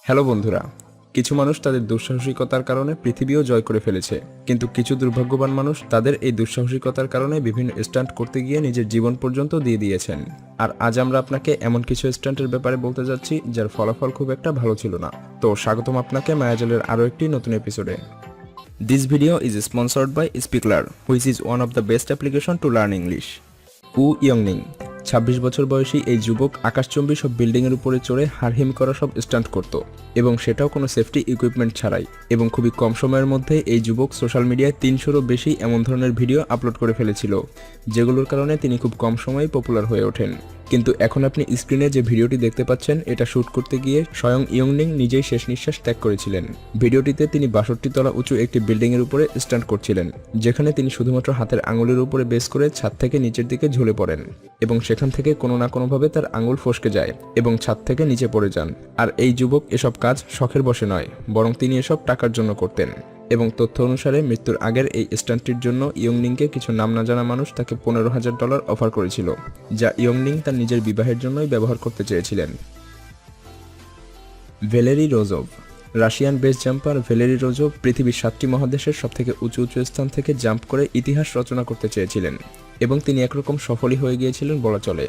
Hello বন্ধুরা, কিছু মানুষ তাদের দুঃসাহসিকতার কারণে পৃথিবীও জয় করে ফেলেছে, কিন্তু কিছু দুর্ভাগ্যবান মানুষ তাদের এই দুঃসাহসিকতার কারণে বিভিন্ন স্টান্ট করতে গিয়ে নিজের জীবন পর্যন্ত দিয়ে দিয়েছেন। আর আজ আমরা আপনাকে এমন কিছু স্টান্টের ব্যাপারে বলতে যাচ্ছি যার ফলাফল খুব একটা ভালো ছিল না। তো স্বাগতম আপনাকে মায়াজালের আরও একটি নতুন এপিসোডে। This video is sponsored by Speakler, which is one of the best application to learn English. উ ইয়ংনিং 26 বছর বয়সী এই যুবক আকাশচুম্বী সব বিল্ডিংয়ের উপরে চড়ে হারহিম করা সব স্টান্ট করত, এবং সেটাও কোনো সেফটি ইকুইপমেন্ট ছাড়াই। এবং খুবই কম সময়ের মধ্যে এই যুবক সোশ্যাল মিডিয়ায় 300-রও বেশি এমন ধরনের ভিডিও আপলোড করে ফেলেছিল, যেগুলোর কারণে তিনি খুব কম সময়েই পপুলার হয়ে ওঠেন। কিন্তু এখন আপনি স্ক্রিনে যে ভিডিওটি দেখতে পাচ্ছেন, এটা শ্যুট করতে গিয়ে স্বয়ং ইয়ংনিং নিজেই শেষ নিঃশ্বাস ত্যাগ করেছিলেন। ভিডিওটিতে তিনি 62 তলা উঁচু একটি বিল্ডিংয়ের উপরে স্ট্যান্ড করছিলেন, যেখানে তিনি শুধুমাত্র হাতের আঙুলের উপরে বেস করে ছাদ থেকে নিচের দিকে ঝুলে পড়েন, এবং সেখান থেকে কোনো না কোনোভাবে তার আঙুল ফসকে যায় এবং ছাদ থেকে নিচে পড়ে যান। আর এই যুবক এসব কাজ শখের বশে নয়, বরং তিনি এসব টাকার জন্য করতেন। এবং তথ্য অনুসারে মৃত্যুর আগের এই স্টান্টটির জন্য ইয়ংনিংকে কিছু নাম না জানা মানুষ তাকে $15,000 অফার করেছিল, যা ইয়ংনিং তার নিজের বিবাহের জন্যই ব্যবহার করতে চেয়েছিলেন। Valery Rozov. Russian base jumper Valery Rozov পৃথিবীর 7টি মহাদেশের সবথেকে উঁচু উঁচু স্থান থেকে জাম্প করে ইতিহাস রচনা করতে চেয়েছিলেন, এবং তিনি একরকম সফলই হয়ে গিয়েছিলেন বলা চলে।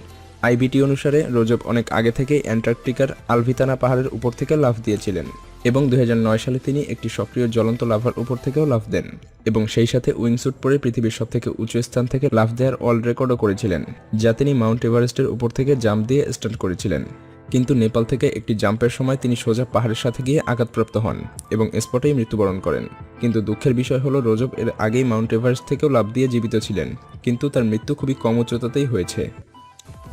আইবিটি অনুসারে রোজোভ অনেক আগে থেকেই অ্যান্টার্কটিকার আলভিতানা পাহাড়ের উপর থেকে লাফ দিয়েছিলেন, এবং 2009 সালে তিনি একটি সক্রিয় জ্বলন্ত লাভার উপর থেকেও লাফ দেন, এবং সেই সাথে উইংস্যুট পরে পৃথিবীর সবথেকে উঁচু স্থান থেকে লাফ দেওয়ার ওয়ার্ল্ড রেকর্ডও করেছিলেন, যা তিনি মাউন্ট এভারেস্টের উপর থেকে জাম্প দিয়ে স্টান্ট করেছিলেন। কিন্তু নেপাল থেকে একটি জাম্পের সময় তিনি সোজা পাহাড়ের সাথে গিয়ে আঘাতপ্রাপ্ত হন এবং স্পটেই মৃত্যুবরণ করেন। কিন্তু দুঃখের বিষয় হলো, রোজোভ এর আগেই মাউন্ট এভারেস্ট থেকেও লাফ দিয়ে জীবিত ছিলেন, কিন্তু তার মৃত্যু খুবই কম উচ্চতাতেই হয়েছে।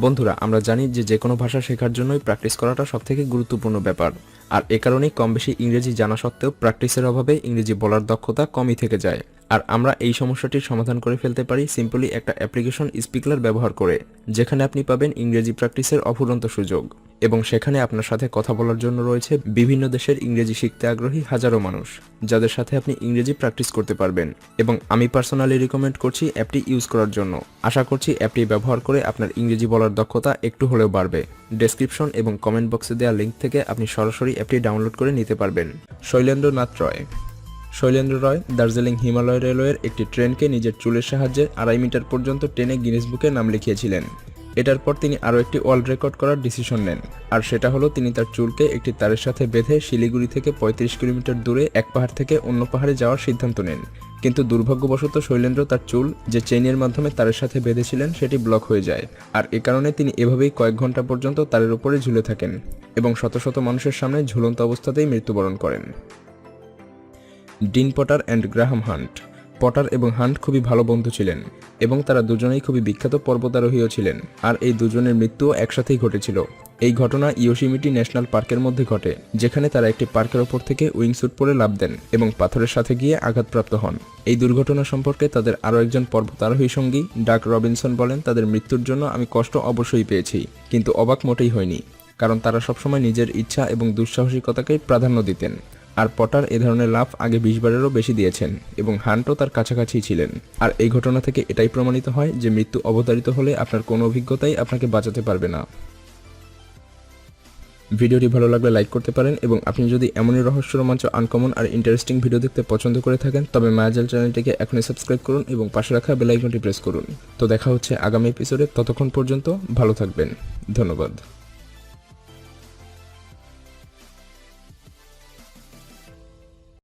বন্ধুরা, আমরা জানি যে কোনো ভাষা শেখার জন্যই প্র্যাকটিস করাটা সবথেকে গুরুত্বপূর্ণ ব্যাপার, আর এ কারণেই কম বেশি ইংরেজি জানা সত্ত্বেও প্র্যাকটিসের অভাবে ইংরেজি বলার দক্ষতা কমই থেকে যায়। আর আমরা এই সমস্যাটির সমাধান করে ফেলতে পারি সিম্পলি একটা অ্যাপ্লিকেশন স্পিকলার ব্যবহার করে, যেখানে আপনি পাবেন ইংরেজি প্র্যাকটিসের অফুরন্ত সুযোগ, এবং সেখানে আপনার সাথে কথা বলার জন্য রয়েছে বিভিন্ন দেশের ইংরেজি শিখতে আগ্রহী হাজারো মানুষ, যাদের সাথে আপনি ইংরেজি প্র্যাকটিস করতে পারবেন। এবং আমি পার্সোনালি রিকমেন্ড করছি অ্যাপটি ইউজ করার জন্য। আশা করছি অ্যাপটি ব্যবহার করে আপনার ইংরেজি বলার দক্ষতা একটু হলেও বাড়বে। ডেসক্রিপশন এবং কমেন্ট বক্সে দেওয়া লিঙ্ক থেকে আপনি সরাসরি অ্যাপটি ডাউনলোড করে নিতে পারবেন। শৈলেন্দ্রনাথ রয়। শৈলেন্দ্র রয় দার্জিলিং হিমালয় রেলওয়ের একটি ট্রেনকে নিজের চুলের সাহায্যে 2.5 মিটার পর্যন্ত টেনে গিনেস বুকে নাম লিখিয়েছিলেন। এটার পর তিনি আরও একটি ওয়ার্ল্ড রেকর্ড করার ডিসিশন নেন, আর সেটা হলো তিনি তার চুলকে একটি তারের সাথে বেঁধে শিলিগুড়ি থেকে 35 কিলোমিটার দূরে এক পাহাড় থেকে অন্য পাহাড়ে যাওয়ার সিদ্ধান্ত নেন। কিন্তু দুর্ভাগ্যবশত শৈলেন্দ্র তার চুল যে চেইনের মাধ্যমে তারের সাথে বেঁধেছিলেন সেটি ব্লক হয়ে যায়, আর এ কারণে তিনি এভাবেই কয়েক ঘন্টা পর্যন্ত তারের উপরে ঝুলে থাকেন এবং শত শত মানুষের সামনে ঝুলন্ত অবস্থাতেই মৃত্যুবরণ করেন। Dean Potter and Graham hunt. Potter এবং হান্ট খুবই ভালো বন্ধু ছিলেন, এবং তারা দুজনেই খুবই বিখ্যাত পর্বতারোহীও ছিলেন, আর এই দুজনের মৃত্যুও একসাথেই ঘটেছিল। এই ঘটনা ইয়োসিমিটি ন্যাশনাল পার্কের মধ্যে ঘটে, যেখানে তারা একটি পার্কের ওপর থেকে উইংস্যুট পরে লাফ দেন এবং পাথরের সাথে গিয়ে আঘাতপ্রাপ্ত হন। এই দুর্ঘটনা সম্পর্কে তাদের আরও একজন পর্বতারোহী সঙ্গী ডাক রবিনসন বলেন, তাদের মৃত্যুর জন্য আমি কষ্ট অবশ্যই পেয়েছি, কিন্তু অবাক মোটেই হয়নি, কারণ তারা সবসময় নিজের ইচ্ছা এবং দুঃসাহসিকতাকে প্রাধান্য দিতেন। আর পটার এ ধরনের লাফ আগে 20 বারেরও বেশি দিয়েছেন, এবং হান্টও তার কাছাকাছি ছিলেন। আর এই ঘটনা থেকে এটাই প্রমাণিত হয় যে মৃত্যু অবতারিত হলে আপনার কোনো অভিজ্ঞতাই আপনাকে বাঁচাতে পারবে না। ভিডিওটি ভালো লাগলে লাইক করতে পারেন, এবং আপনি যদি এমনই রহস্য, রোমাঞ্চ, আনকমন আর ইন্টারেস্টিং ভিডিও দেখতে পছন্দ করে থাকেন, তবে মায়াজাল চ্যানেলটিকে এখনই সাবস্ক্রাইব করুন এবং পাশে রাখা বেল আইকনটি প্রেস করুন। তো দেখা হচ্ছে আগামী এপিসোডে, ততক্ষণ পর্যন্ত ভালো থাকবেন। ধন্যবাদ।